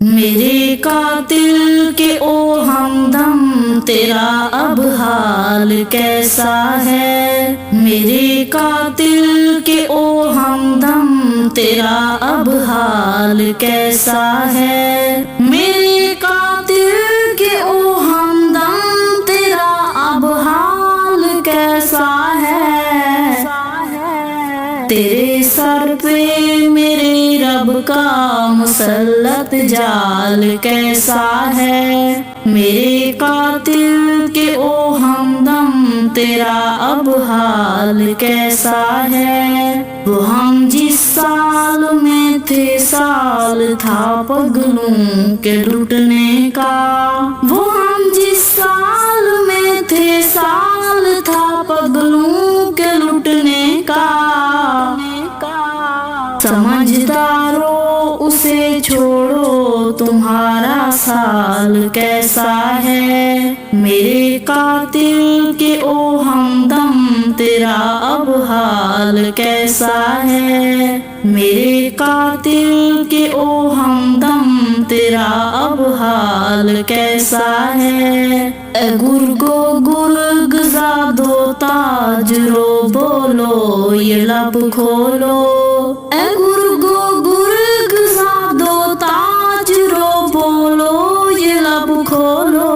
میرے قاتل کے او ہمدم تیرا اب حال کیسا ہے؟ میرے قاتل کے او ہمدم تیرا اب حال کیسا ہے؟ میرے قاتل کے او ہمدم تیرا اب حال کیسا ہے؟ تیرے سر پہ میرے رب کا مسلط جال کیسا ہے؟ میرے قاتل کے او ہمدم تیرا اب حال کیسا ہے؟ وہ ہم جس سال میں تھے سال تھا پگلوں کے لٹنے کا، وہ ہم جس سال میں تھے سال تھا پگلوں کے لٹنے کا۔ سمجھدارو اسے چھوڑو تمہارا سال کیسا ہے؟ میرے قاتل کے او ہمدم تیرا اب حال کیسا ہے؟ میرے قاتل کے او ہمدم تیرا اب حال کیسا ہے؟ اے گرگو گرگ زادو تاجرو بولو یہ لب کھولو، اے گرگو گرگ زادو تاجرو بولو یہ لب کھولو۔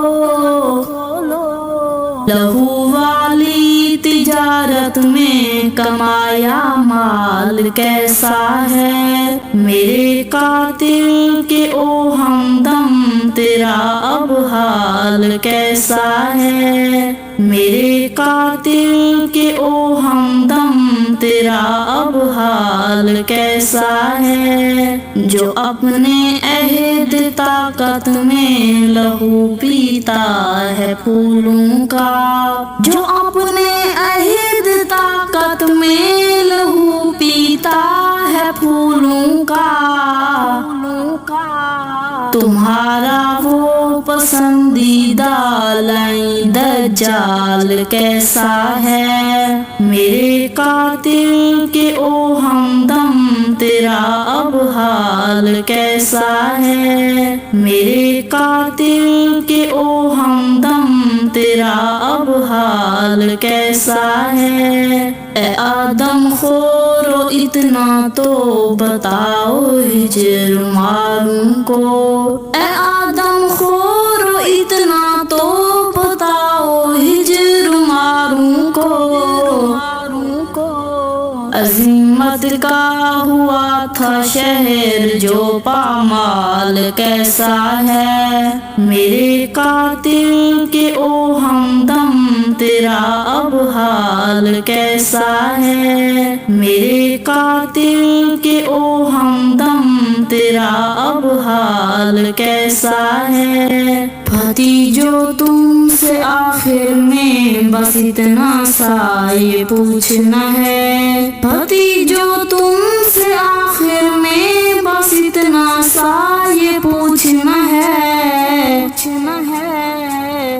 لہو والی تجارت میں کمایا مال کیسا ہے؟ میرے قاتل کے او ہمدم تیرا اب حال کیسا ہے؟ میرے قاتل کے او ہمدم تیرا اب حال کیسا ہے؟ جو اپنے عہد طاقت میں لہو پیتا ہے پھولوں کا، جو اپنے عہد طاقت میں لہو پیتا ہے پھولوں کا۔ تمہارا وہ پسندیدہ لعین دجال کیسا ہے؟ میرے قاتل کے او ہمدم تیرا اب حال کیسا ہے؟ میرے قاتل کے او ہمدم تیرا اب حال کیسا ہے؟ اے آدم خورو اتنا تو بتاؤ ہجر ماروں کو، اے آدم خورو اتنا تو بتاؤ ہجر ماروں کو۔ عظمت کا ہوا تھا شہر جو پامال کیسا ہے؟ میرے قاتل کے او ہمدم تیرا اب حال کیسا ہے؟ میرے قاتل کے او ہمدم تیرا اب حال کیسا ہے؟ بھتیجو تم سے آخر میں بس اتنا سا یہ پوچھنا ہے، بھتیجو تم سے آخر میں بس اتنا سا یہ پوچھنا ہے،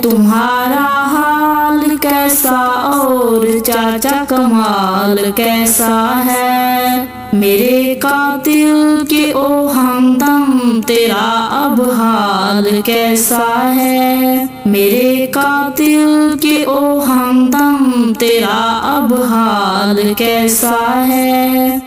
تمہارا حال کیسا اور چاچا کمال کیسا ہے؟ میرے قاتل کے او ہمدم تیرا اب حال کیسا ہے؟ میرے قاتل کے او ہمدم تیرا اب حال کیسا ہے؟